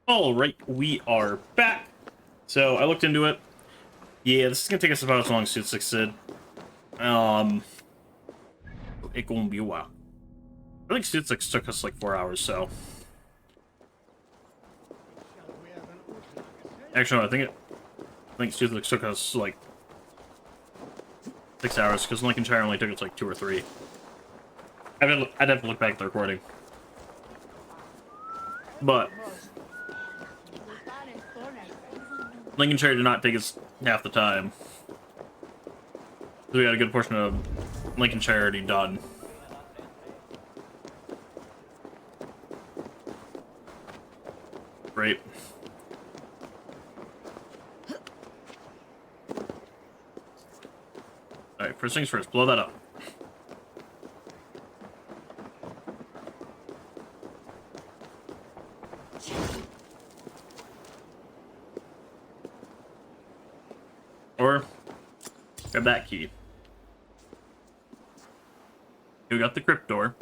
Alright, we are back. So, I looked into it. Yeah, this is gonna take us about as long as Suit 6 did. It gonna be a while. I think Suit 6 took us like 4 hours, so... Actually, no, I think Suit 6 took us like 6 hours, because Lincolnshire only took us like 2 or 3. I'd have to look back at the recording. But... Lincolnshire did not take us half the time. So we got a good portion of Lincolnshire already done. Great. Alright, first things first, blow that up. Or, grab that key. We got the crypt door.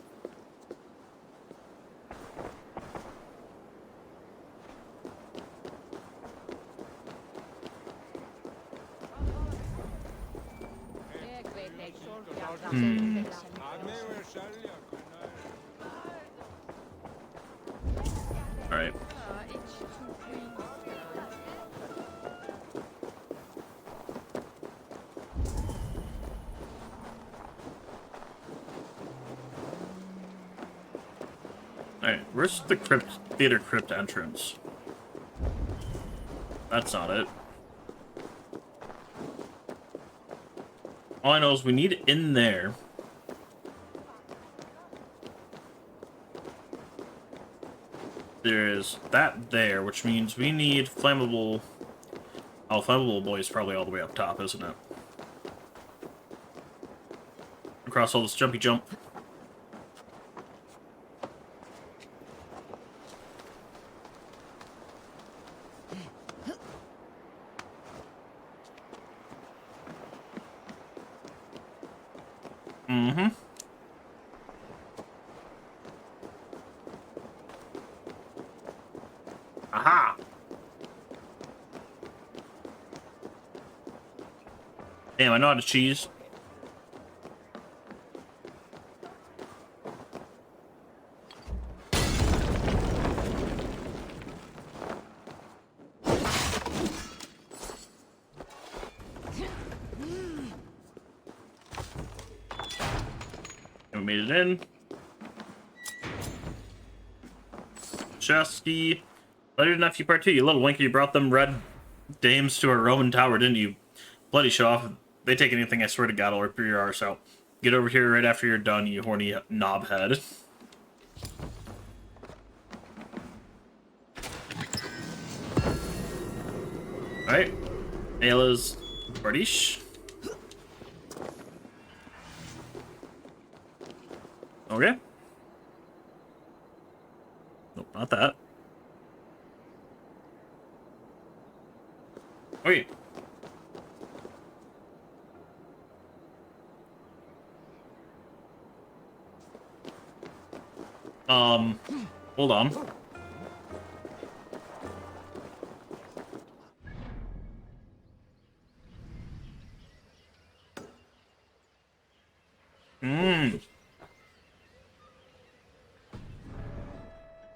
Alright. Alright, where's the theater crypt entrance? That's not it. All I know is we need it in there. There's that there, which means we need flammable... Oh, flammable boy is probably all the way up top, isn't it? Across all this jumpy jump. Mm-hmm. Aha! Damn, I know how to cheese. And we made it in. Chesky. Later nephew part 2, you little winky, you brought them red dames to a Roman tower, didn't you? Bloody show off. If they take anything, I swear to God, I'll rip your arse out. Get over here right after you're done, you horny knobhead. Alright. Ayla's Bardish. Okay. Nope, not that. Wait. Hold on.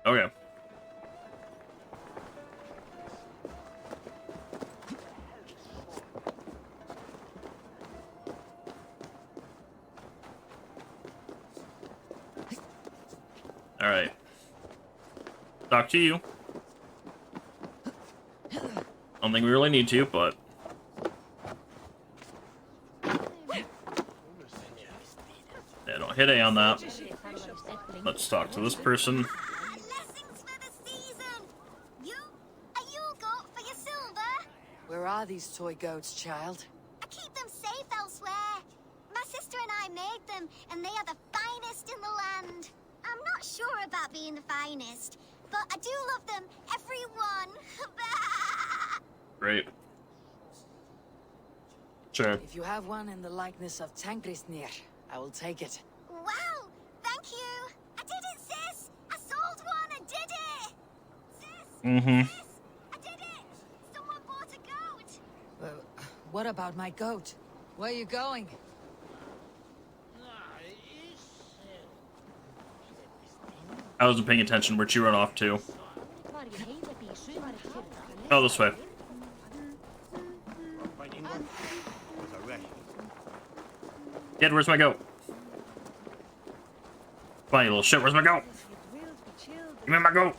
Okay. Alright. Talk to you. Don't think we really need to, but... Yeah, don't hit A on that. Let's talk to this person. Where are these toy goats, child? I keep them safe elsewhere. My sister and I made them, and they are the finest in the land. I'm not sure about being the finest, but I do love them, every one. Great. Sure. If you have one in the likeness of Tankrisnir, I will take it. Wow, thank you. I did it, sis. I sold one and did it. Sis. Mm-hmm. I did it! Someone bought a goat! What about my goat? Where are you going? I wasn't paying attention. Where'd she run off to? Oh, this way. Dad, where's my goat? Come on, you little shit. Where's my goat? Give me my goat.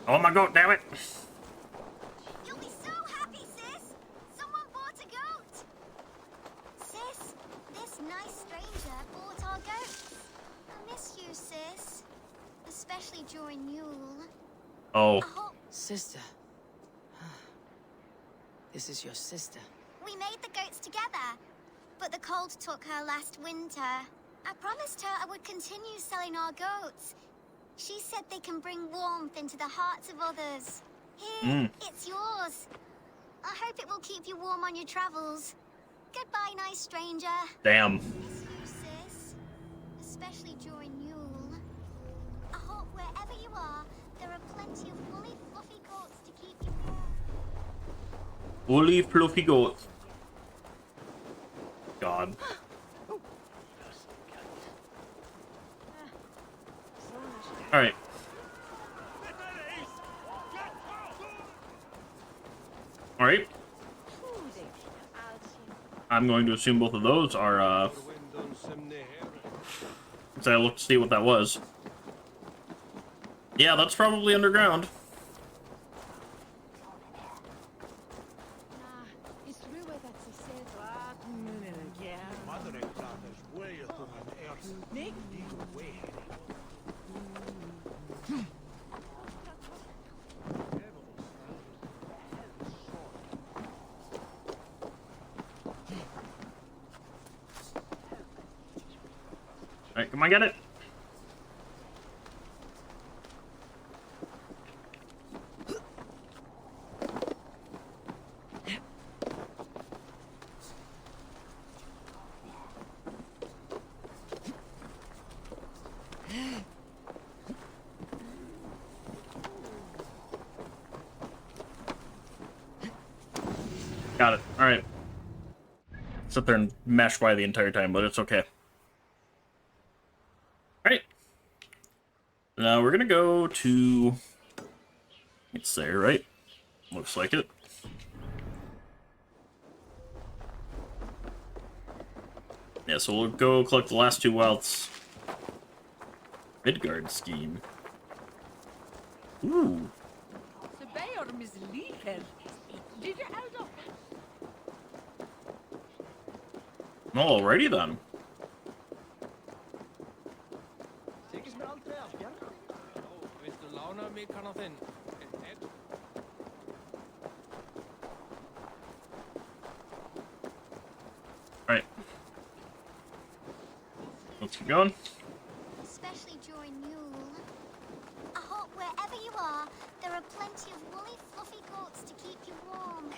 I want my goat, damn it. You'll be so happy, sis! Someone bought a goat! Sis, this nice stranger bought our goats. I miss you, sis. Especially during Yule. Oh. I hope Sister. This is your sister. we made the goats together, but the cold took her last winter. I promised her I would continue selling our goats. She said they can bring warmth into the hearts of others. Here, it's yours. I hope it will keep you warm on your travels. Goodbye, nice stranger. Damn. Miss you, sis. Especially during Yule. I hope wherever you are, there are plenty of woolly, fluffy goats to keep you warm. Woolly, fluffy goat. God. Alright. Alright. I'm going to assume both of those are, so I looked to see what that was. Yeah, that's probably underground. Alright, come on, get it. Got it. Alright. Sit there and mash Y the entire time, but it's okay. Alright. Now we're gonna go to... It's there, right? Looks like it. Yeah, so we'll go collect the last 2 wealths. Midgard scheme. Ooh. Alrighty then. Alright. Let's keep going. Especially during Yule. I hope wherever you are, there are plenty of woolly, fluffy goats to keep you warm.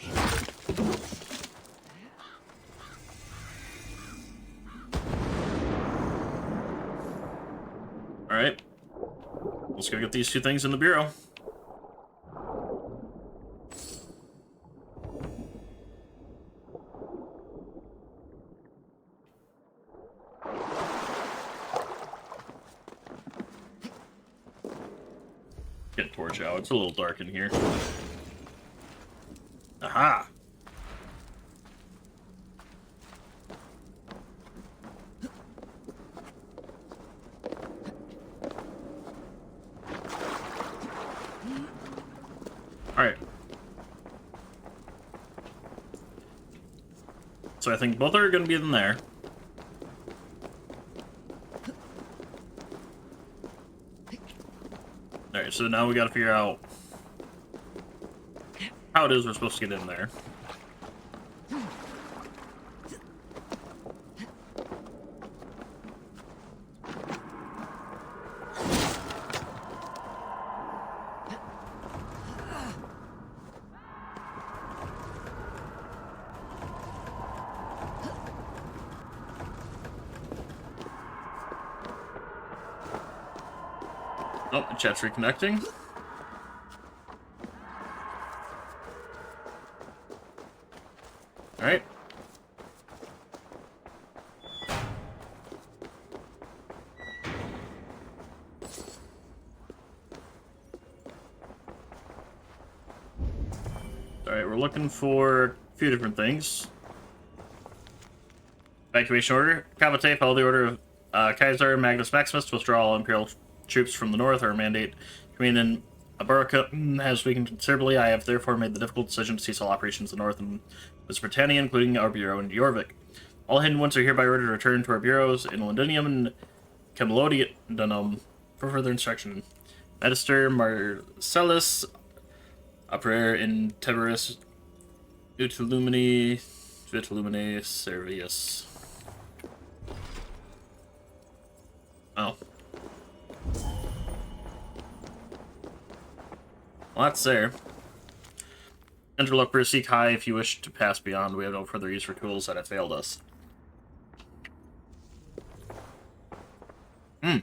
Alright. Let's go get these 2 things in the bureau. Get a torch out. It's a little dark in here. Aha! Alright. So I think both are going to be in there. Alright, so now we gotta figure out how it is we're supposed to get in there. Oh, the chat's reconnecting. Alright. Alright, we're looking for a few different things. Evacuation order. Kapate follow the order of Kaiser Magnus Maximus to withdraw all Imperial troops from the north. Our mandate coming in Aburica has weakened considerably. I have therefore made the difficult decision to cease all operations in the north and West Britannia, including our bureau in Jorvik. All hidden ones are hereby ordered to return to our bureaus in Londinium and Camelodium for further instruction. Magister Marcellus, a prayer in Teberis Utilumini Servius. Oh. Well, that's there. Interloper, seek high if you wish to pass beyond. We have no further use for tools that have failed us. Hmm.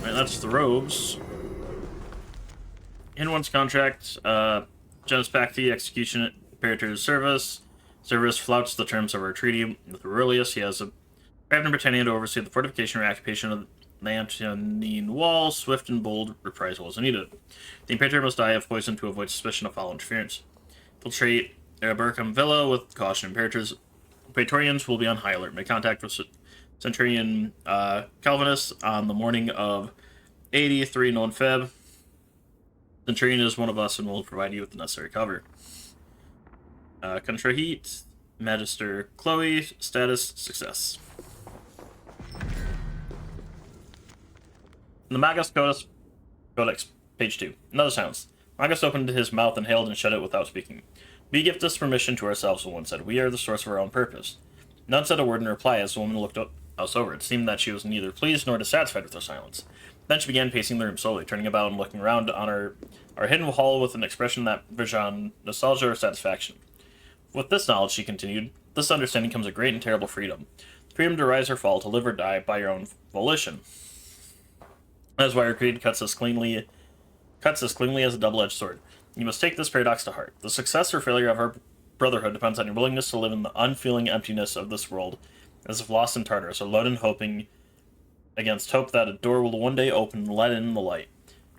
That's the robes. In one's contract, Genus Pacti, execution Imperator's service. Service flouts the terms of our treaty with Aurelius. He has a craft in Britannia to oversee the fortification and occupation of the Antonine Wall. Swift and bold reprisal is needed. The Imperator must die of poison to avoid suspicion of foul interference. Infiltrate Berkham Villa with caution. Praetorians will be on high alert. Make contact with Centurion Calvinus on the morning of 83 non Feb. Centurion is one of us and will provide you with the necessary cover. Contraheat, Magister Chloe, status, success. In the Magus Codex, page 2. Another silence. Magus opened his mouth, inhaled, and shut it without speaking. We give this permission to ourselves, one said. We are the source of our own purpose. None said a word in reply as the woman looked us over. It seemed that she was neither pleased nor dissatisfied with our silence. Then she began pacing the room slowly, turning about and looking around on our hidden hall with an expression that verged on nostalgia or satisfaction. With this knowledge, she continued, this understanding comes a great and terrible freedom. Freedom to rise or fall, to live or die by your own volition. That is why our creed cuts as cleanly as a double-edged sword. You must take this paradox to heart. The success or failure of our brotherhood depends on your willingness to live in the unfeeling emptiness of this world, as if lost in Tartarus, alone and hoping against hope that a door will one day open and let in the light,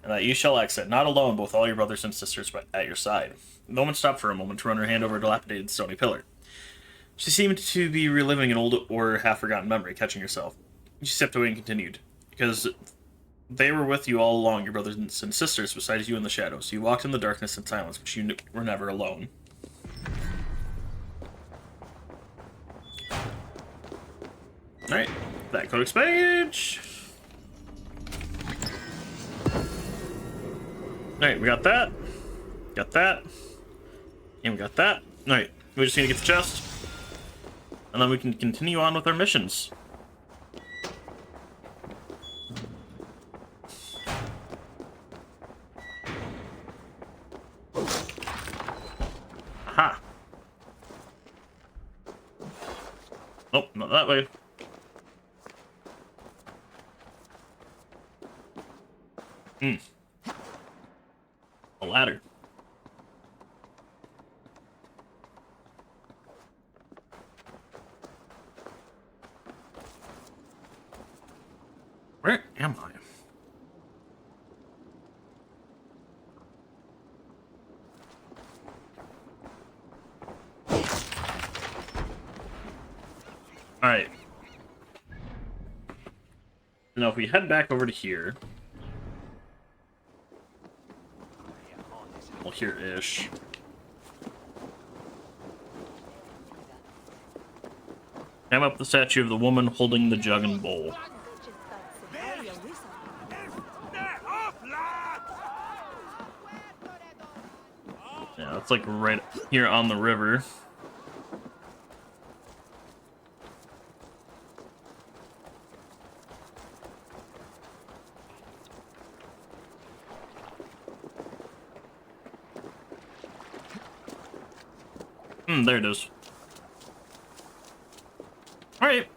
and that you shall exit, not alone, but with all your brothers and sisters at your side. The woman stopped for a moment to run her hand over a dilapidated stony pillar. She seemed to be reliving an old or half-forgotten memory, catching herself. She stepped away and continued, because they were with you all along, your brothers and sisters, beside you in the shadows. You walked in the darkness and silence, but you were never alone. Alright, that codex page. Alright, we got that. Got that. And we got that. Alright, we just need to get the chest. And then we can continue on with our missions. Aha! Oh, not that way. A ladder. Where am I? Alright. Now if we head back over to here. Well, here-ish. Climb up the statue of the woman holding the jug and bowl. Yeah, it's like right here on the river. There it is. Alright.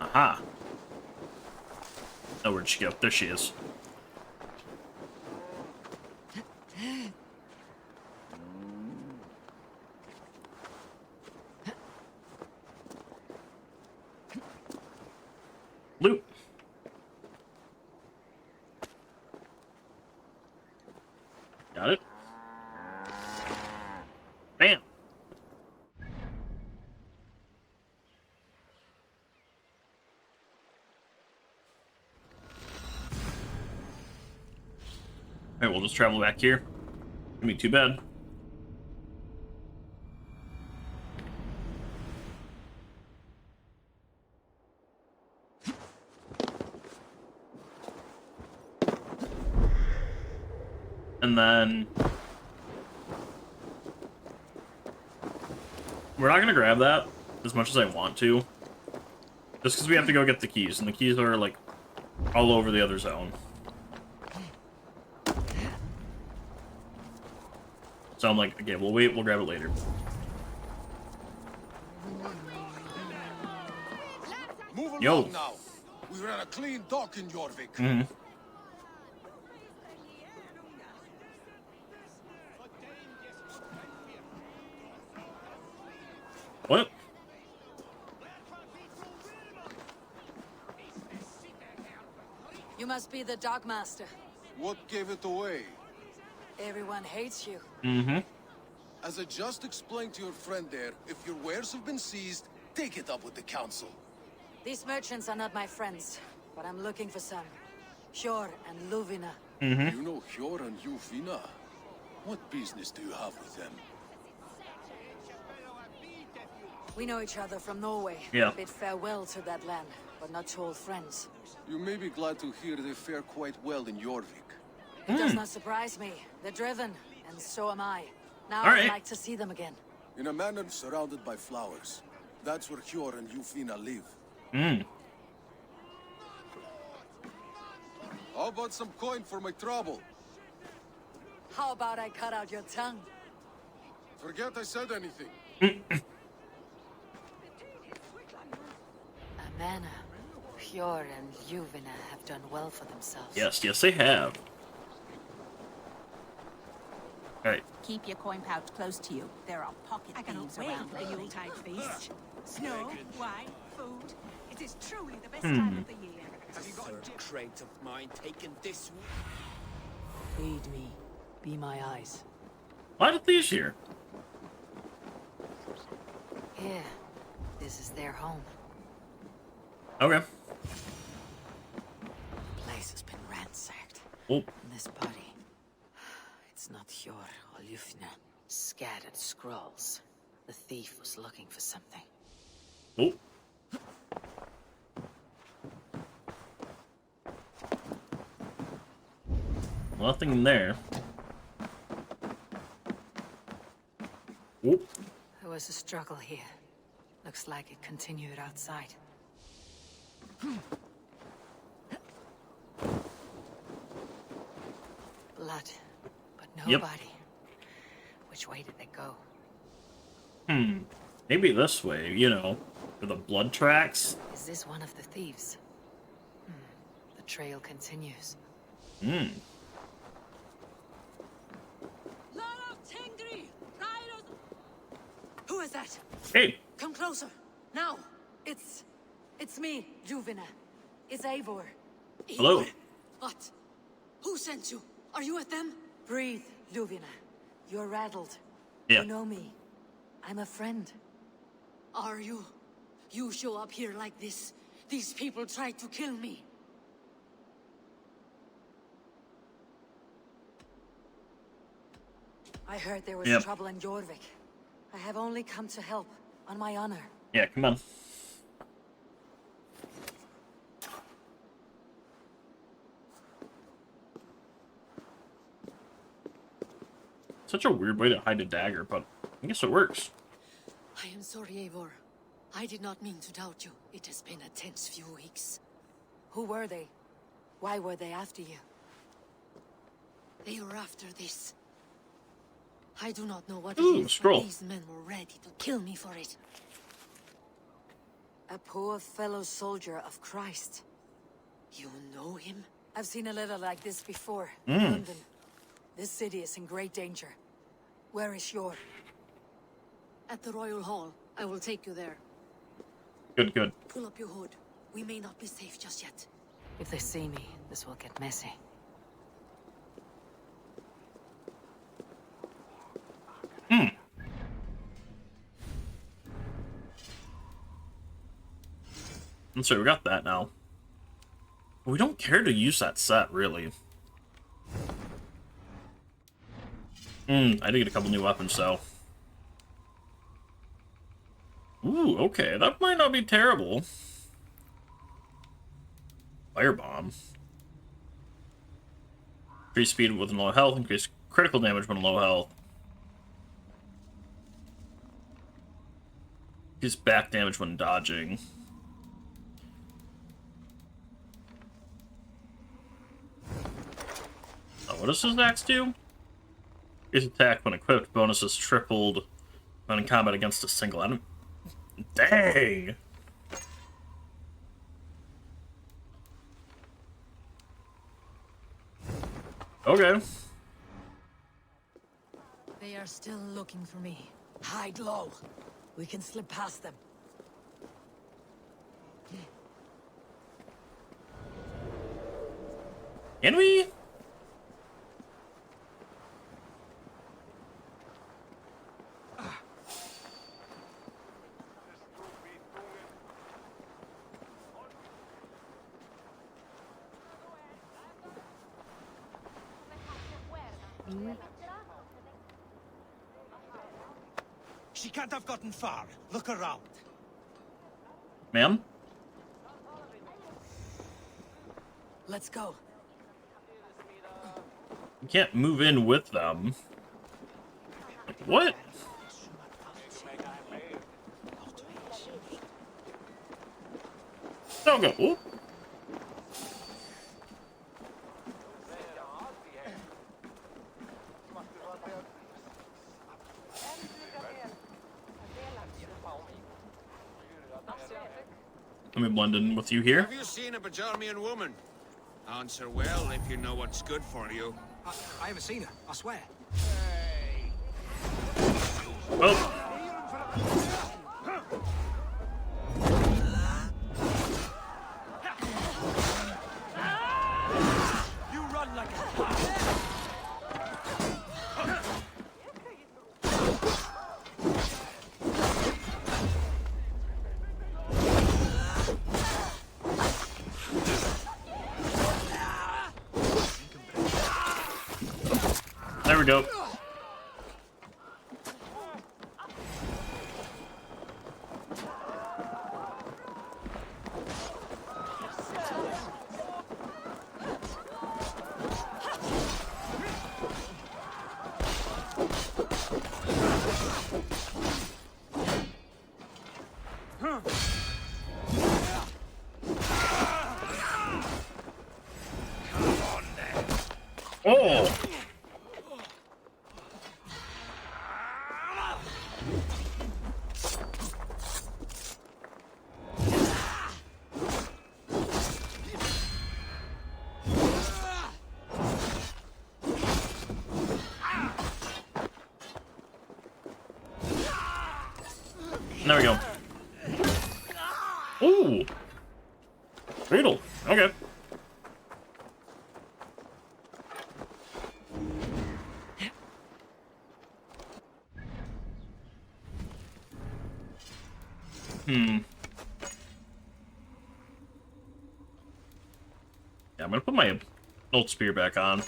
Aha. Oh, where'd she go? There she is. Loot. Got it. Bam. Alright, we'll just travel back here. Wouldn't be too bad. And then we're not gonna grab that as much as I want to. Just because we have to go get the keys, and the keys are like all over the other zone. So I'm like, okay, we'll wait, we'll grab it later. Move Yo. along now. We ran a clean dock in Jorvik. Mm-hmm. What? You must be the Dogmaster. What gave it away? Everyone hates you. Mm-hmm. As I just explained to your friend there, if your wares have been seized, take it up with the council. These merchants are not my friends, but I'm looking for some. Hjor and Luvina. Mm-hmm. You know Hjor and Yufina? What business do you have with them? We know each other from Norway. Yeah. Bid farewell to that land, but not to old friends. You may be glad to hear they fare quite well in Jorvik. It does not surprise me. They're driven, and so am I. Now All right. I'd like to see them again. In a manor surrounded by flowers. That's where Hjor and Yufina live. Mm. How about some coin for my trouble? How about I cut out your tongue? Forget I said anything. Amana, Hjor and Luvina have done well for themselves. Yes, yes, they have. Alright. Keep your coin pouch close to you. There are pocket thieves around the lately. Yuletide feast. Snow, wine, food. It is truly the best time of the year. Have you got a crate of mine taken this week? Feed me. Be my eyes. Why did these here? Here. This is their home. Okay. The place has been ransacked. Oh. And this body. It's not Hjor or Lufna. Scattered scrolls. The thief was looking for something. Oh. Nothing in there. Oh. There was a struggle here. Looks like it continued outside. Blood, but no Yep. body. Which way did they go? Maybe this way, you know, for the blood tracks. Is this one of the thieves? The trail continues. Hmm. Who is that? Hey. Come closer. Now. It's me, Juvina. It's Eivor. Hello. What? Who sent you? Are you with them? Breathe, Luvina. You're rattled. Yeah. You know me. I'm a friend. Are you? You show up here like this. These people tried to kill me. I heard there was Yep. trouble in Jorvik. I have only come to help, on my honor. Yeah, come on. Such a weird way to hide a dagger, but I guess it works. I am sorry, Eivor. I did not mean to doubt you. It has been a tense few weeks. Who were they? Why were they after you? They were after this. I do not know what Ooh, it is, scroll. but these men were ready to kill me for it. A poor fellow soldier of Christ. You know him? I've seen a letter like this before, in London. This city is in great danger. Where is Yor? At the Royal Hall. I will take you there. Good, good. Pull up your hood. We may not be safe just yet. If they see me, this will get messy. And so we got that now. We don't care to use that set, really. I did get a couple new weapons, though. Ooh, okay. That might not be terrible. Firebomb. Increase speed with low health, increase critical damage when low health. Increase back damage when dodging. Oh, what does his axe do? His attack when equipped, bonus is tripled when in combat against a single enemy. Dang! Okay. They are still looking for me. Hide low. We can slip past them. Can we? She can't have gotten far. Look around. Ma'am? Let's go. You can't move in with them. Like, what? Don't go. Oop. Let me blend in with you here. Have you seen a Bajarmian woman? Answer well if you know what's good for you. I haven't seen her, I swear. Oh. You run like a There we go. Oh! There we go. Ooh! Riddle. Okay. Yeah, I'm gonna put my old spear back on.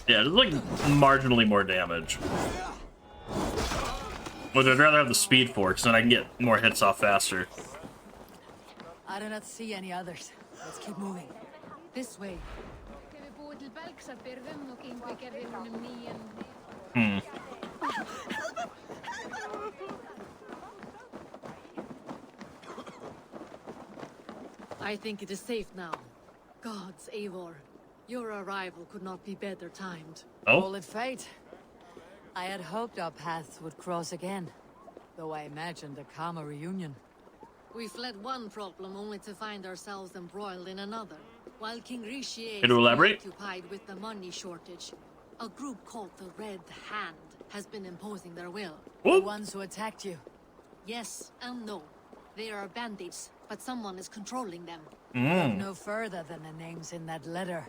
Yeah, it's like marginally more damage. Which I'd rather have the speed for, because then I can get more hits off faster. I do not see any others. Let's keep moving. This way. I think it is safe now. Gods, Eivor. Your arrival could not be better timed. Oh? Call it fate. I had hoped our paths would cross again, though I imagined a calmer reunion. We fled one problem only to find ourselves embroiled in another. While King Rishi Can you is elaborate? preoccupied with the money shortage, a group called the Red Hand has been imposing their will. The Whoop. ones who attacked you. Yes and no. They are bandits, but someone is controlling them. Look no further than the names in that letter.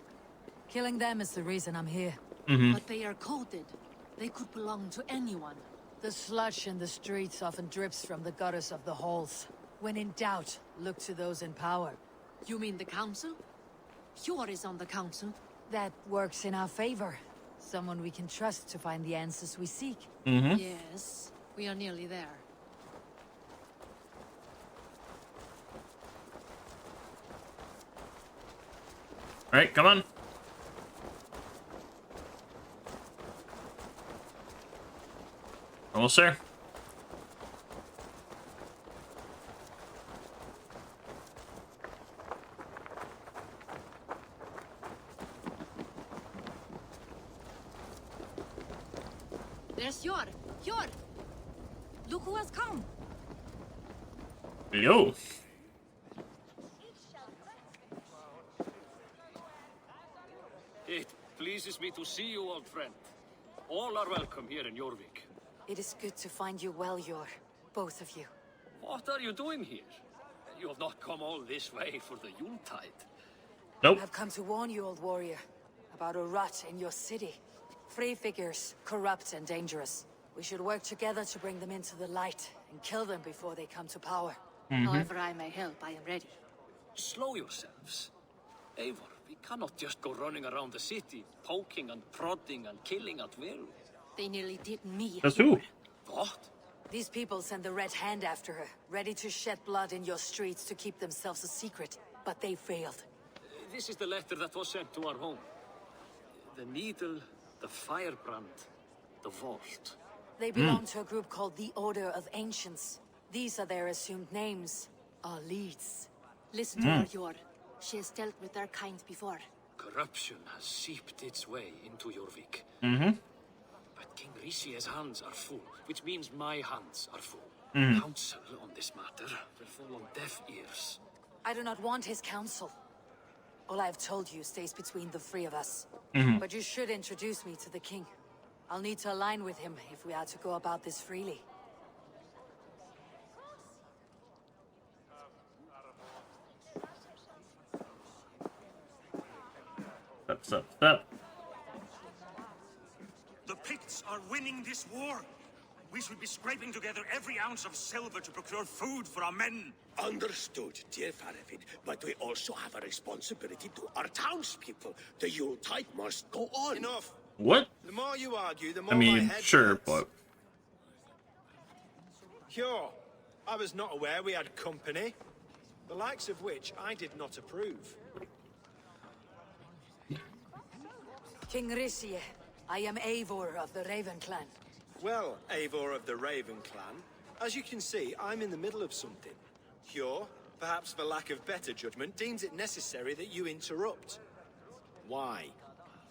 Killing them is the reason I'm here. But they are coded. They could belong to anyone. The sludge in the streets often drips from the gutters of the halls. When in doubt, look to those in power. You mean the council? Hjor is on the council. That works in our favor. Someone we can trust to find the answers we seek. Yes, we are nearly there. Alright, come on. Almost there. There's Hjor! Hjor! Look who has come! Yo. It pleases me to see you, old friend. All are welcome here in Jorvik. It is good to find you well, Yor. Both of you. What are you doing here? You have not come all this way for the Yuletide. Nope. I've come to warn you, old warrior, about a rot in your city. Free figures, corrupt and dangerous. We should work together to bring them into the light and kill them before they come to power. However I may help, I am ready. Slow yourselves. Eivor, we cannot just go running around the city, poking and prodding and killing at will. They nearly did me. That's who? What? These people send the Red Hand after her, ready to shed blood in your streets to keep themselves a secret. But they failed. This is the letter that was sent to our home. The needle, the firebrand, the vault. They belong to a group called the Order of Ancients. These are their assumed names. Our leads. Listen to her, Hjor. She has dealt with their kind before. Corruption has seeped its way into Jorvik. But King Rishi's hands are full, which means my hands are full. Counsel on this matter will fall on deaf ears. I do not want his counsel. All I have told you stays between the three of us. But you should introduce me to the king. I'll need to align with him if we are to go about this freely. Stop. The Picts are winning this war. We should be scraping together every ounce of silver to procure food for our men. Understood, dear Farafid, but we also have a responsibility to our townspeople. The Yuletide must go on. Enough. What? The more you argue, the more I my mean, head sure, hurts. but... Sure. I was not aware we had company, the likes of which I did not approve. King Rishi, I am Eivor of the Raven Clan. Well, Eivor of the Raven Clan, as you can see, I'm in the middle of something. Hjor, perhaps for lack of better judgment, deems it necessary that you interrupt. Why?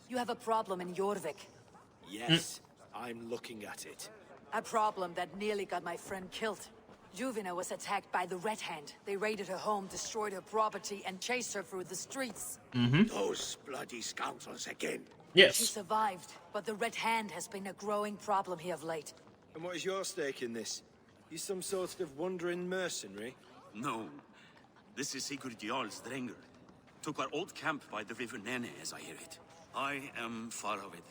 You have a problem in Jorvik. Yes, I'm looking at it. A problem that nearly got my friend killed. Juvina was attacked by the Red Hand. They raided her home, destroyed her property, and chased her through the streets. Those bloody scoundrels again. She Yes. survived, but the Red Hand has been a growing problem here of late. And what is your stake in this? You some sort of wandering mercenary? No. This is Sigurd Jarl's Drenger. Took our old camp by the river Nene, as I hear it. I am Faravid,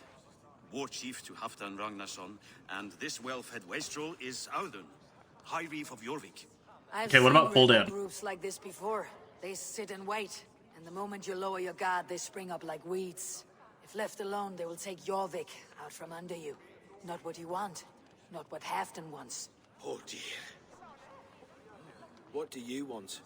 war chief to Halfdan Ragnarsson, and this well-fed wastrel is Audun, High Reef of Jorvik. I've Okay, what seen about pull rebel down? groups like this before. They sit and wait, and the moment you lower your guard, they spring up like weeds. If left alone, they will take Jorvik out from under you. Not what you want, not what Halfdan wants. Oh dear. What do you want?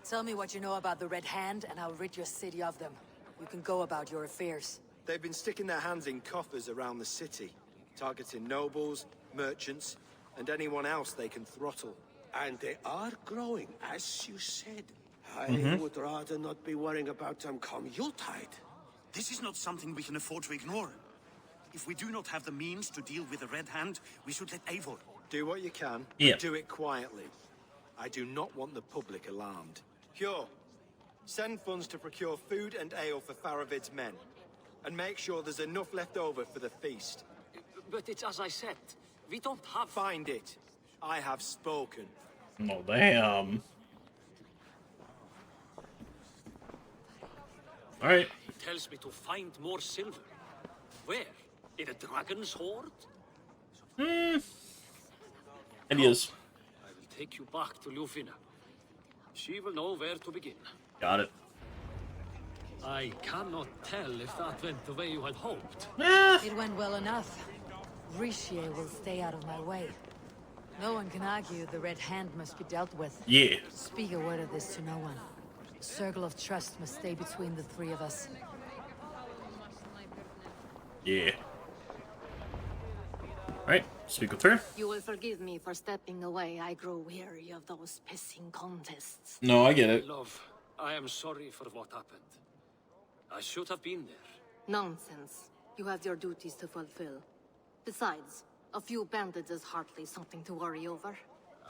Tell me what you know about the Red Hand, and I'll rid your city of them. You can go about your affairs. They've been sticking their hands in coffers around the city, targeting nobles, merchants, and anyone else they can throttle. And they are growing, as you said. I would rather not be worrying about them come Yuletide. This is not something we can afford to ignore. If we do not have the means to deal with the Red Hand, we should let Eivor. Do what you can, Yeah. but do it quietly. I do not want the public alarmed. Cure. Send funds to procure food and ale for Faravid's men. And make sure there's enough left over for the feast. But it's as I said. We don't have... Find it. I have spoken. Oh, damn. Alright. He tells me to find more silver. Where? In a dragon's hoard? Ideas. I will take you back to Ljufina. She will know where to begin. Got it. I cannot tell if that went the way you had hoped. It went well enough. Richier will stay out of my way. No one can argue the Red Hand must be dealt with. Yeah. Speak a word of this to no one. A circle of trust must stay between the three of us. Yeah. Alright, speak with her. You will forgive me for stepping away. I grow weary of those pissing contests. No, I get it. Love, I am sorry for what happened. I should have been there. Nonsense. You have your duties to fulfill. Besides, a few bandits is hardly something to worry over.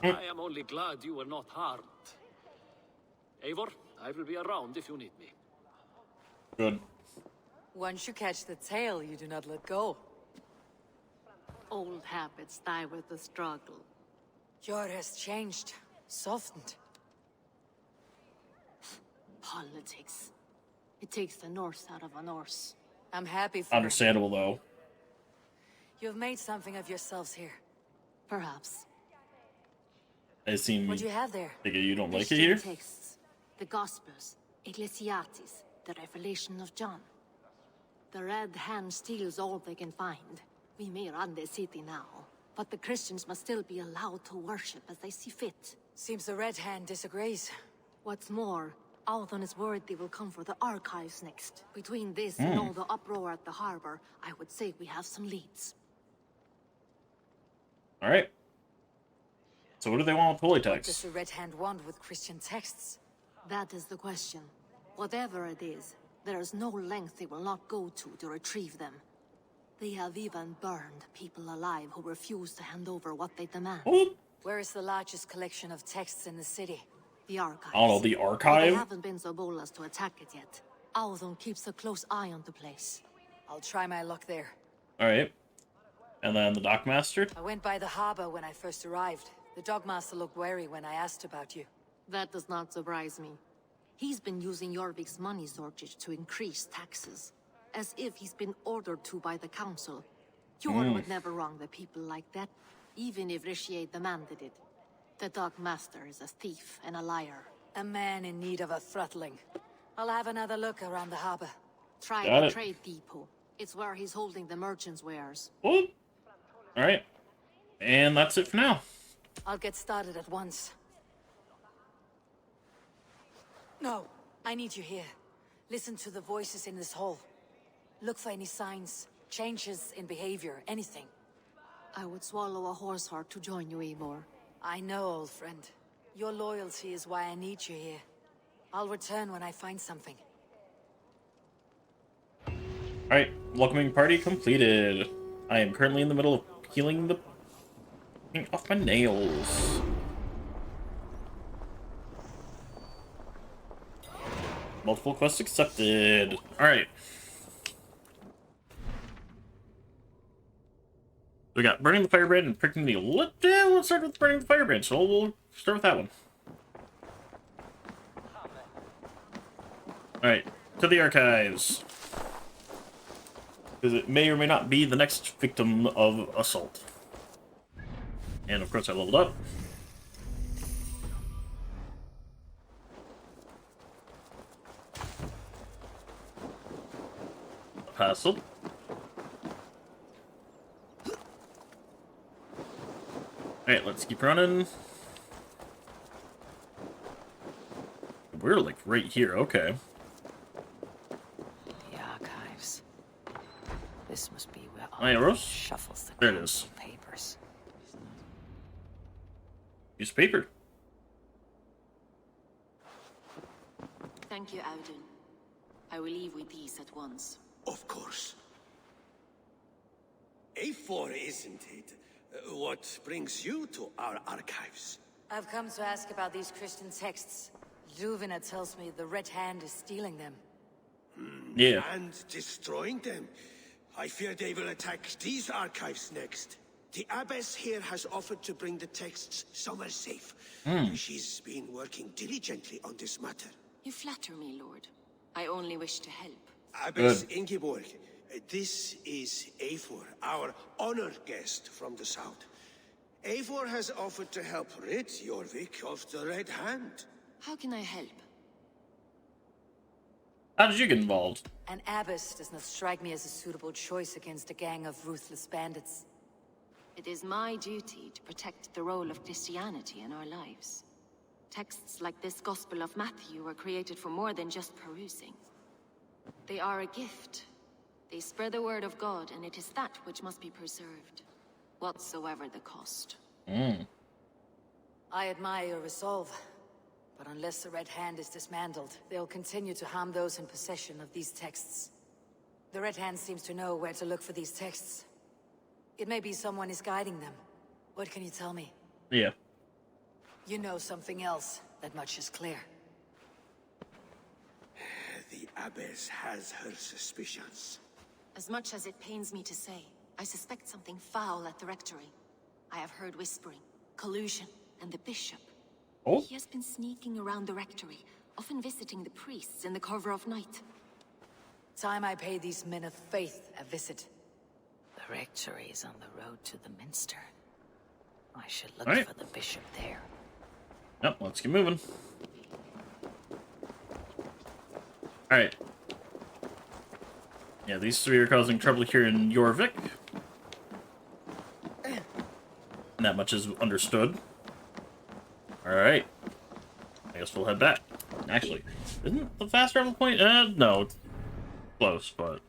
I am only glad you were not harmed. Eivor, I will be around if you need me. Good. Once you catch the tail, you do not let go. Old habits die with the struggle. Jor has changed, softened. Politics. It takes the Norse out of a Norse. I'm happy for Understandable, though. You've made something of yourselves here. Perhaps. I seem What do you have there? figure you don't like it Christian here. texts, the Gospels, Ecclesiastes, the Revelation of John. The Red Hand steals all they can find. We may run the city now, but the Christians must still be allowed to worship as they see fit. Seems the Red Hand disagrees. What's more, Althon is worried they will come for the archives next. Between this and all the uproar at the harbor, I would say we have some leads. Alright. So what do they want with holy What does texts? the Red Hand want with Christian texts? That is the question. Whatever it is, there is no length they will not go to retrieve them. They have even burned people alive who refuse to hand over what they demand. Oh, Where is the largest collection of texts in the city? The archives. I don't know, the But archive? they haven't been so bold as to attack it yet. Althon keeps a close eye on the place. I'll try my luck there. Alright. And then the dockmaster? I went by the harbor when I first arrived. The dogmaster looked wary when I asked about you. That does not surprise me. He's been using Jorvik's money shortage to increase taxes. As if he's been ordered to by the council. Jorvik would never wrong the people like that, even if Richier demanded it. The dogmaster is a thief and a liar. A man in need of a throttling. I'll have another look around the harbor. Try Got the it. trade depot. It's where he's holding the merchants' wares. Oh. Alright. And that's it for now. I'll get started at once. No, I need you here. Listen to the voices in this hall. Look for any signs, changes in behavior, anything. I would swallow a horse heart to join you, Eivor. I know, old friend. Your loyalty is why I need you here. I'll return when I find something. Alright, welcoming party completed. I am currently in the middle of peeling the paint off my nails. Multiple quests accepted. Alright. We got burning the firebrand and pricking the lip. Yeah, let's start with burning the firebrand, so we'll start with that one. Alright, to the archives. Because it may or may not be the next victim of assault. And of course I leveled up. Passel. Alright, let's keep running. We're like right here, okay. The archives. This must be where Arrows? shuffles the There it is. papers. Piece of paper. Thank you, Audun. I will leave with these at once. Of course. A4, isn't it? What brings you to our archives? I've come to ask about these Christian texts. Juvena tells me the Red Hand is stealing them. Yeah. And destroying them. I fear they will attack these archives next. The abbess here has offered to bring the texts somewhere safe. She's been working diligently on this matter. You flatter me, Lord. I only wish to help. Abbess Ingeborg, this is Eivor, our honored guest from the south. Eivor has offered to help rid Jorvik of the Red Hand. How can I help? How did you get involved? An abbess does not strike me as a suitable choice against a gang of ruthless bandits. It is my duty to protect the role of Christianity in our lives. Texts like this Gospel of Matthew were created for more than just perusing. They are a gift. They spread the word of God, and it is that which must be preserved, whatsoever the cost. I admire your resolve, but unless the Red Hand is dismantled, they'll continue to harm those in possession of these texts. The Red Hand seems to know where to look for these texts. It may be someone is guiding them. What can you tell me? Yeah. You know something else. That much is clear. The abbess has her suspicions. As much as it pains me to say, I suspect something foul at the rectory. I have heard whispering, collusion, and the bishop. Oh? He has been sneaking around the rectory, often visiting the priests in the cover of night. Time I pay these men of faith a visit. The rectory is on the road to the minster. I should look All right. for the bishop there. Yep, let's get moving. Alright. Yeah, these three are causing trouble here in Jorvik. And that much is understood. Alright. I guess we'll head back. Actually, isn't the fast travel point? No. It's close, but...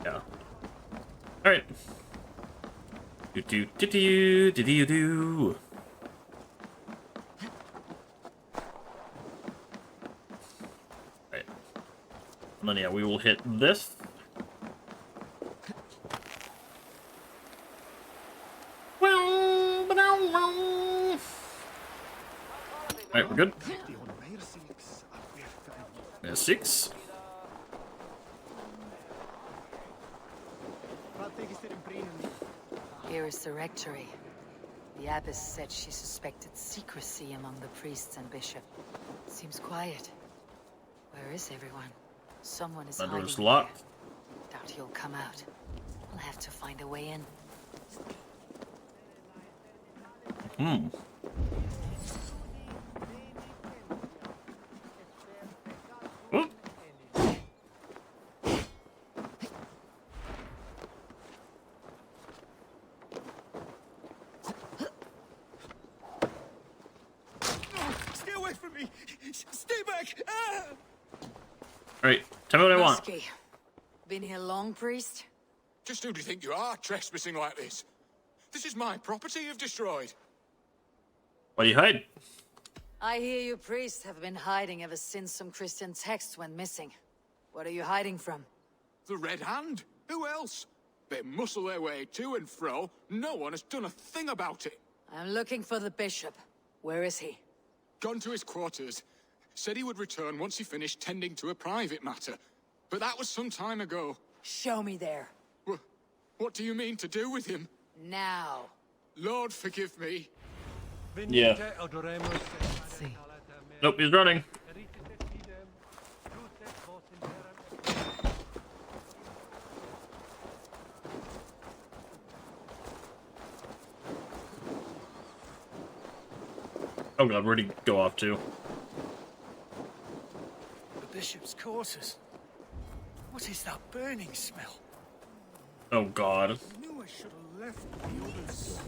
yeah. Alright. Do-do-do-do-do-do-do. Right. And then, yeah, we will hit this. Alright, we're good. There's 6. Here is the rectory. The abbess said she suspected secrecy among the priests and bishop. Seems quiet. Where is everyone? Someone is That hiding door's in locked. there. Doubt he'll come out. I'll have to find a way in. Oop. Stay away from me! Stay back! Ah! Alright, tell me what I want. Rusky. Been here long, priest? Just who do you think you are, trespassing like this? This is my property you've destroyed. Why do you hide? I hear you priests have been hiding ever since some Christian texts went missing. What are you hiding from? The Red Hand? Who else? They muscle their way to and fro. No one has done a thing about it. I'm looking for the bishop. Where is he? Gone to his quarters. Said he would return once he finished tending to a private matter. But that was some time ago. Show me there. What do you mean to do with him? Now. Lord, forgive me. Yeah. See. Nope, he's running. Oh god, where'd he go off to? The bishop's quarters. What is that burning smell? Oh god. I knew I should have left the others.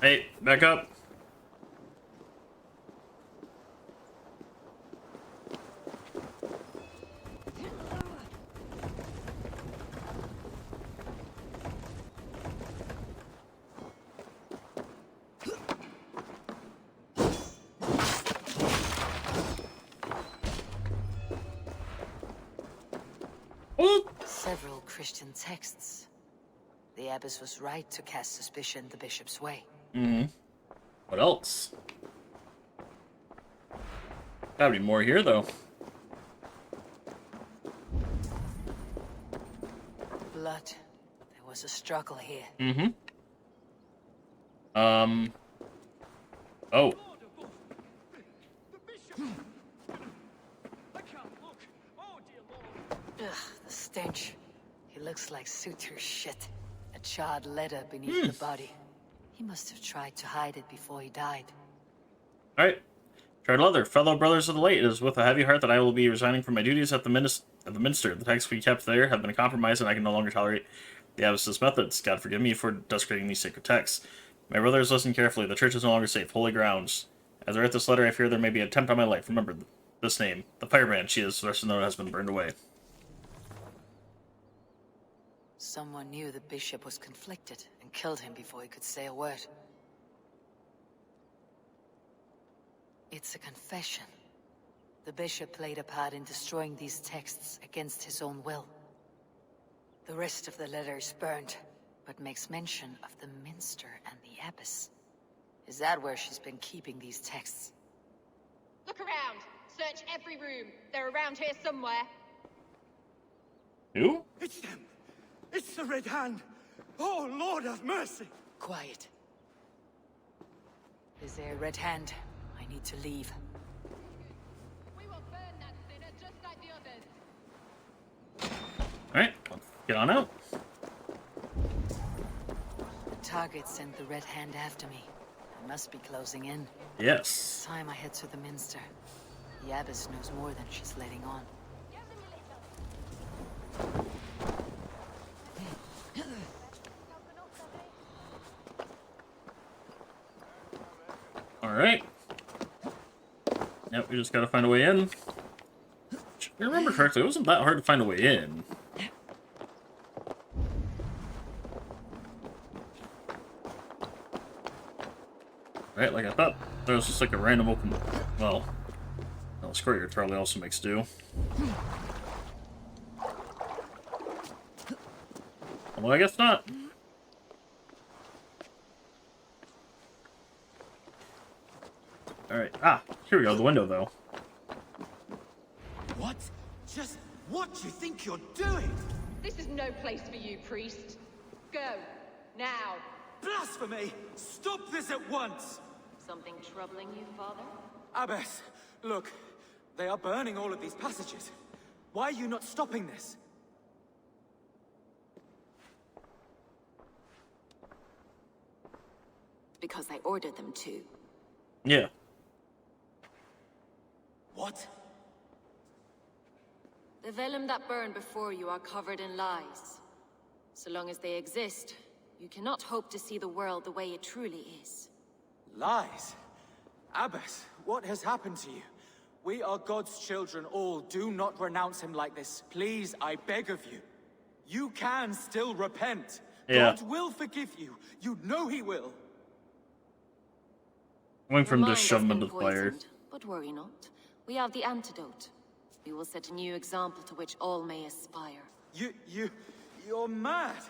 Hey, back up. several Christian texts. The abbess was right to cast suspicion the bishop's way. Mm-hmm. What else? Gotta be more here, though. Blood. There was a struggle here. Mm-hmm. Oh. Ugh, the stench. He looks like suture shit. A charred leather beneath the body. He must have tried to hide it before he died. Alright. Charred leather. Fellow brothers of the late, it is with a heavy heart that I will be resigning from my duties at the minster. The texts we kept there have been compromised, and I can no longer tolerate the abbess's methods. God forgive me for desecrating these sacred texts. My brothers, listen carefully. The church is no longer safe. Holy grounds. As I write this letter, I fear there may be an attempt on my life. Remember this name. The firebrand. She is. The rest of the note has been burned away. Someone knew the bishop was conflicted and killed him before he could say a word. It's a confession. The bishop played a part in destroying these texts against his own will. The rest of the letter is burned, but makes mention of the minster and the abbess. Is that where she's been keeping these texts? Look around. Search every room. They're around here somewhere. Who? It's them. It's the Red Hand. Oh, Lord have mercy. Quiet. Is there a Red Hand? I need to leave. We will burn that sinner just like the others. Alright, let's get on out. The target sent the Red Hand after me. I must be closing in. Yes. It's time I head to the minster. The abbess knows more than she's letting on. Alright. Yep, we just gotta find a way in. If I remember correctly, it wasn't that hard to find a way in. Right, like I thought there was just like a random open... Well, the courier probably also makes do. Well, I guess not. Alright, here we go, the window though. What? Just what do you think you're doing? This is no place for you, priest. Go. Now. Blasphemy! Stop this at once! Something troubling you, father? Abbess, look. They are burning all of these passages. Why are you not stopping this? Because I ordered them to. Yeah. What? The vellum that burn before you are covered in lies. So long as they exist, you cannot hope to see the world the way it truly is. Lies? Abbess, what has happened to you? We are God's children all. Do not renounce him like this. Please, I beg of you. You can still repent. Yeah. God will forgive you. You know he will. Went from Your just mind shove has him been into the fire. poisoned, but worry not. We have the antidote. We will set a new example to which all may aspire. You're mad.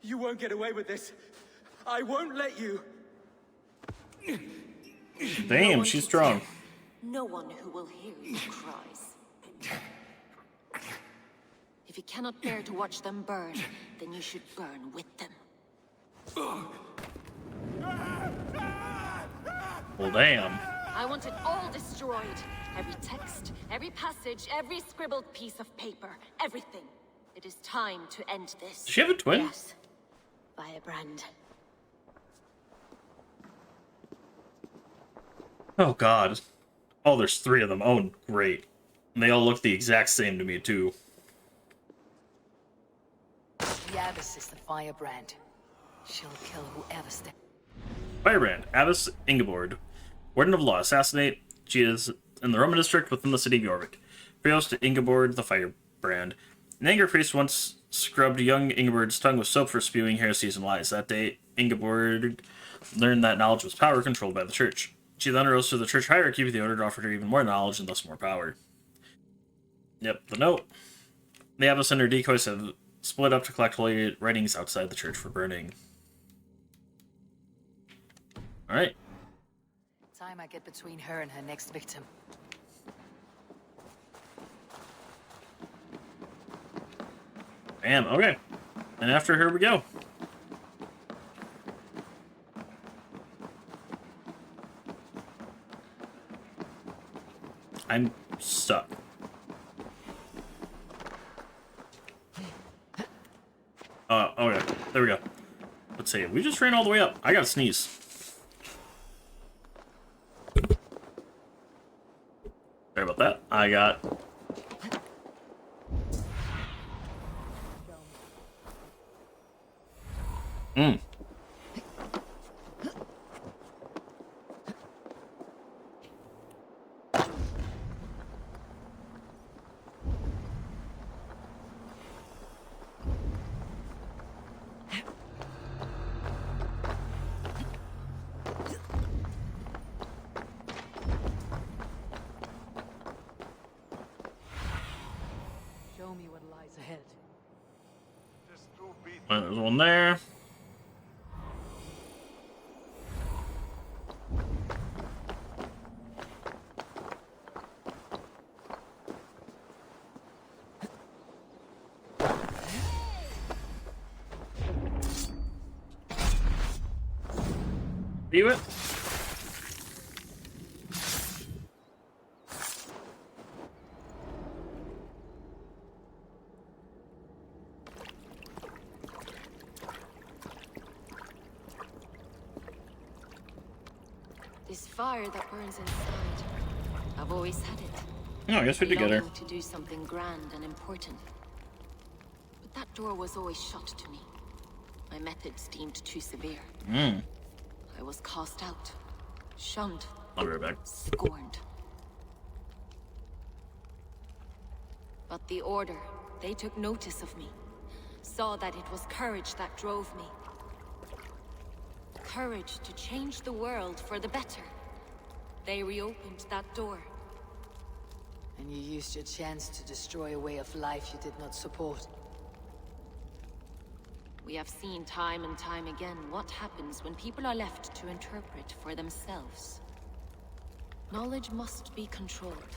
You won't get away with this. I won't let you. Damn, she's strong. No one who will hear your cries. If you cannot bear to watch them burn, then you should burn with them. Well, damn. I want it all destroyed. Every text, every passage, every scribbled piece of paper, everything. It is time to end this. Does she have a twin? Yes. Firebrand. Oh, God. Oh, there's 3 of them. Oh, great. And they all look the exact same to me, too. The abbess is the firebrand. She'll kill whoever steps. Firebrand, Abbess Ingeborg. Warden of Law, assassinate. She is in the Roman district within the city of Jorvik. Prios to Ingeborg the Firebrand. An anger priest once scrubbed young Ingeborg's tongue with soap for spewing heresies and lies. That day, Ingeborg learned that knowledge was power controlled by the church. She then rose to the church hierarchy with the order to offer her even more knowledge and thus more power. Yep, the note. The abbess and her decoys have split up to collect holy writings outside the church for burning. Alright. Time I get between her and her next victim. Bam, okay. And after her we go. I'm stuck. Okay. There we go. Let's see. We just ran all the way up. I gotta sneeze. Sorry about that. I got... Show me what lies ahead. There's one there. Do it. This fire that burns inside, I've always had it. No, I guess we did get her. Longing to do something grand and important. But that door was always shut to me. My methods deemed too severe. I was cast out, shunned, I'll be right back. scorned. But the Order, they took notice of me. Saw that it was courage that drove me. Courage to change the world for the better. They reopened that door. And you used your chance to destroy a way of life you did not support. We have seen time and time again what happens when people are left to interpret for themselves. Knowledge must be controlled.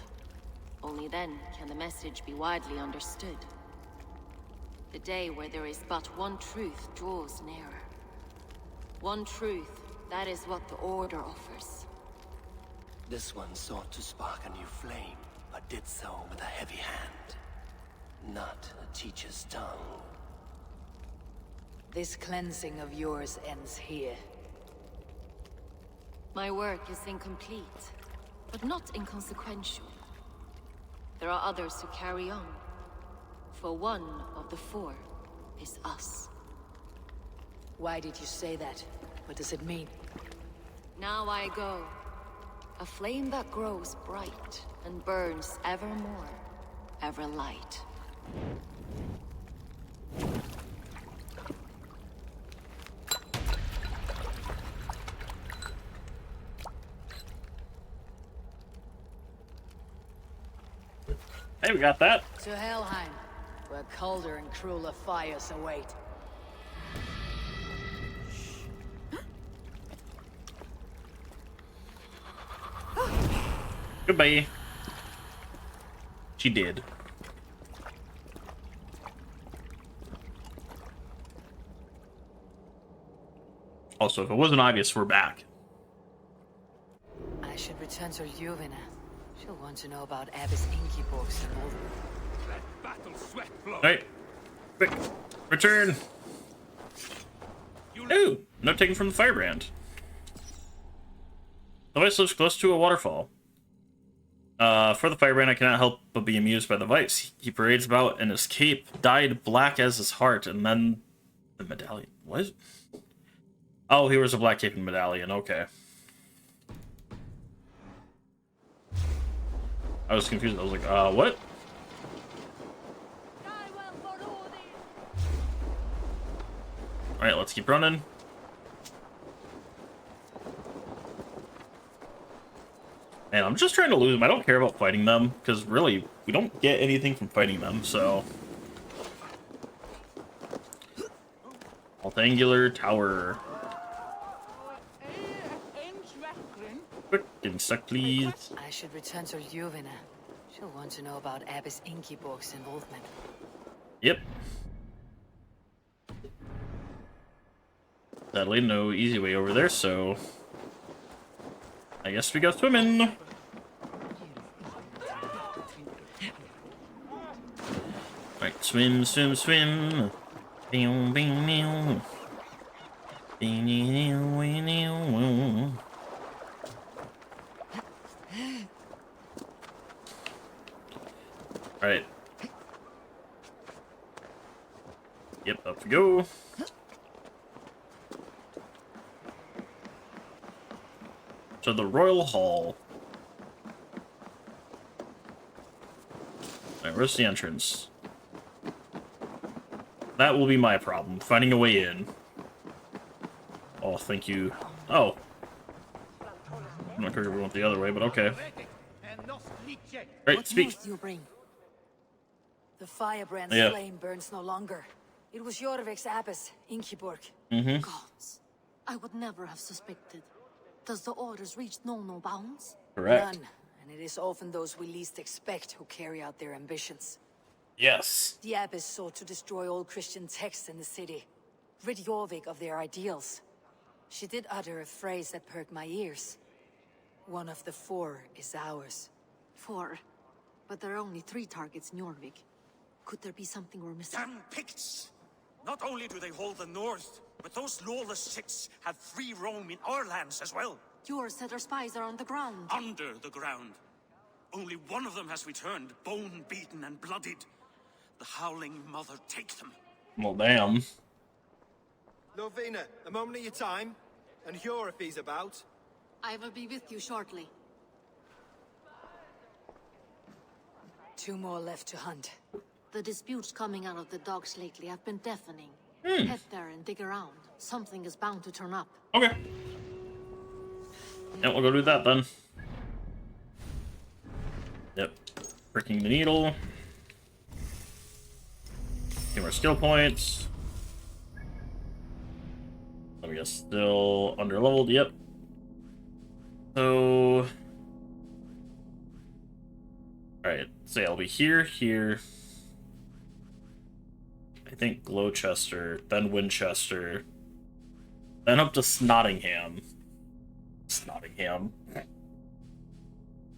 Only then can the message be widely understood. The day where there is but one truth draws nearer. One truth, that is what the Order offers. This one sought to spark a new flame, but did so with a heavy hand. Not a teacher's tongue. This cleansing of yours ends here. My work is incomplete, but not inconsequential. There are others who carry on. For one of the four is us. Why did you say that? What does it mean? Now I go. A flame that grows bright and burns ever more, ever light. Hey, we got that. To Helheim, where colder and crueler fires await. Goodbye. She did. Also, if it wasn't obvious, we're back. I should return to Juvina. She'll want to know about Abbess Ingeborg's and all the... Let battle sweat flow. Hey, quick, return. Ooh, note taken from the firebrand. The vice lives close to a waterfall. For the firebrand, I cannot help but be amused by the vice. He parades about in his cape, dyed black as his heart, and then the medallion. What? Oh, he wears a black cape and medallion. Okay. I was confused. I was like, what? Alright, let's keep running. Man, I'm just trying to lose them. I don't care about fighting them, because really, we don't get anything from fighting them, so... Rectangular tower. Quick, insect, please. I should return to Juvina. She'll want to know about Abbess Ingeborg's involvement. Yep. Sadly, no easy way over there, so I guess we go swimming. Right, swim, swim, swim. Bing, bing, bing. Bing, bing, bing, bing. Alright. Yep, up we go. To the Royal Hall. Alright, where's the entrance? That will be my problem, finding a way in. Oh, thank you. Oh. I'm not sure we went the other way, but okay. Right, speak. What news do you bring? The firebrand's flame burns no longer. It was Jorvik's abbess, Ingeborg. Gods, I would never have suspected. Does the orders reach no bounds? Correct. None, and it is often those we least expect who carry out their ambitions. Yes. The abbess sought to destroy all Christian texts in the city, rid Jorvik of their ideals. She did utter a phrase that perked my ears. One of the 4 is ours. 4? But there are only 3 targets in Jorvik. Could there be something we're missing? Damn Picts! Not only do they hold the north, but those lawless shits have free roam in our lands as well. Yours said our spies are on the ground. Under the ground. Only one of them has returned, bone-beaten and bloodied. The Howling Mother take them. Well, damn. Lovina, a moment of your time, and Hjor if he's about. I will be with you shortly. 2 more left to hunt. The disputes coming out of the docks lately have been deafening. Head there and dig around. Something is bound to turn up. Okay. Yeah, we'll go do that then. Yep. Pricking the needle. 2 more skill points. I guess still underleveled. Yep. So. Alright, so I'll be here. I think Gloucester, then Winchester, then up to Snottingham.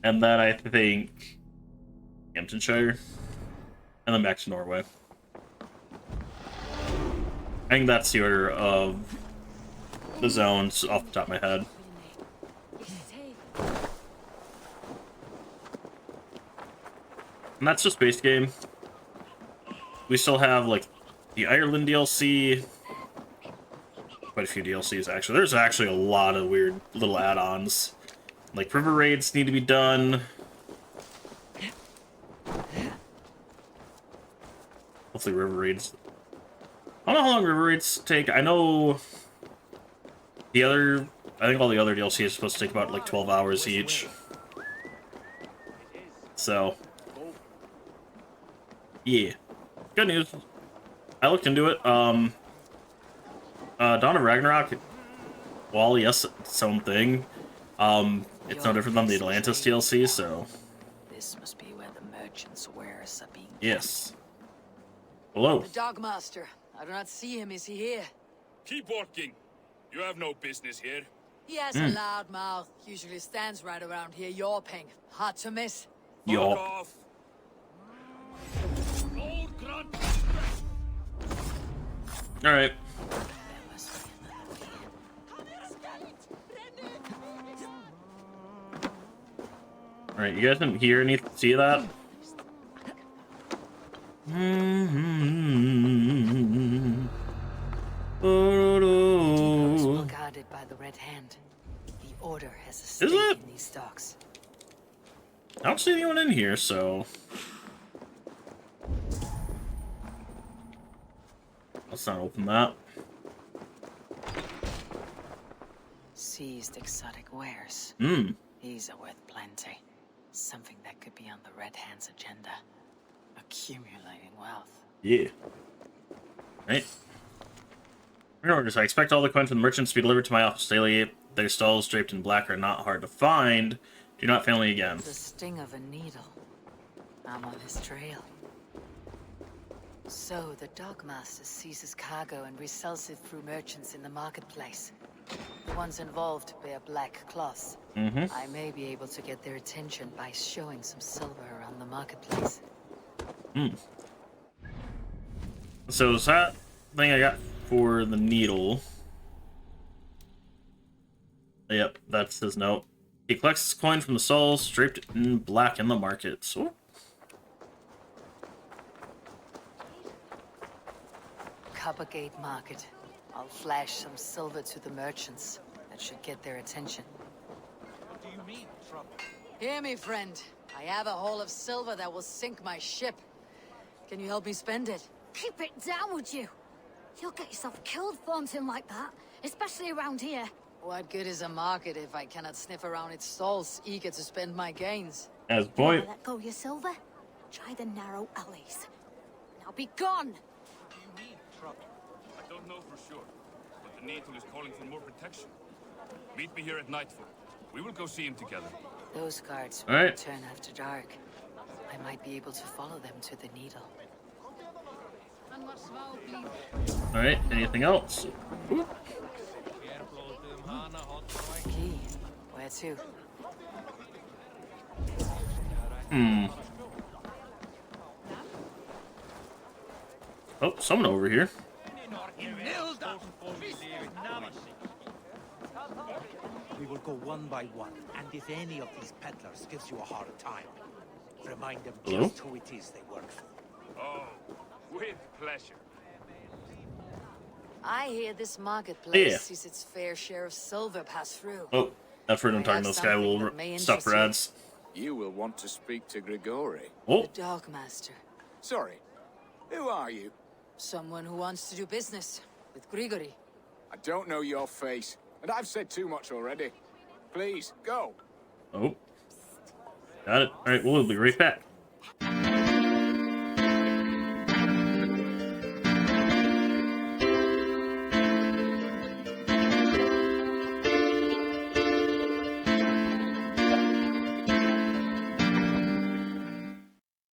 And then I think Hamptonshire, and then back to Norway. I think that's the order of the zones off the top of my head. And that's just base game. We still have, like, the Ireland DLC. Quite a few DLCs, actually. There's actually a lot of weird little add-ons. Like, river raids need to be done. Hopefully river raids... I don't know how long river raids take. I know... I think all the other DLC is supposed to take about, like, 12 hours each. So... yeah. Good news. I looked into it. Dawn of Ragnarok, well, yes, it's its own thing. It's no different than the Atlantis DLC, so... This must be where the merchants' wares are being kept. yes. Hello. The Dogmaster. I do not see him. Is he here? Keep working. You have no business here. He has a loud mouth. Usually stands right around here yawping. Hard to miss. Yup. Off. Alright. Alright, you guys didn't hear any see that? Depots were guarded by the Red Hand. The Order has a stake in these docks. I don't see anyone in here, so... let's not open that. Seized exotic wares. These are worth plenty. Something that could be on the Red Hand's agenda. Accumulating wealth. Yeah. Right. Orders. I expect all the coins from the merchants to be delivered to my office daily. Their stalls draped in black are not hard to find. Do not fail me again. The sting of a needle. I'm on his trail. So, the Dogmaster seizes cargo and resells it through merchants in the marketplace. The ones involved bear black cloths. I may be able to get their attention by showing some silver around the marketplace. So is that thing I got for the needle? Yep, that's his note. He collects his coin from the souls, draped in black in the market. So Coppergate Market. I'll flash some silver to the merchants. That should get their attention. What do you mean, trouble? Hear me, friend. I have a haul of silver that will sink my ship. Can you help me spend it? Keep it down, would you? You'll get yourself killed flaunting like that, especially around here. What good is a market if I cannot sniff around its stalls, eager to spend my gains? as boy. Never let go your silver. Try the narrow alleys. Now be gone. What do you mean, trouble? I don't know for sure, but the Needle is calling for more protection. Meet me here at nightfall. We will go see him together. Those guards All will right. return after dark. I might be able to follow them to the needle. All right. Anything else? Ooh. Key. Where to? Oh, someone over here. We will go one by one, and if any of these peddlers gives you a hard time, remind them Hello? just who it is they work for. Oh, with pleasure. I hear this marketplace Yeah. sees its fair share of silver pass through. Oh, I've heard him talking to this guy. something Will that may stop interest for you. ads. You will want to speak to Grigori. Oh, The Dogmaster. Sorry, who are you? Someone who wants to do business with Grigori. I don't know your face, and I've said too much already. Please, go. oh. Got it. All right, we'll be right back.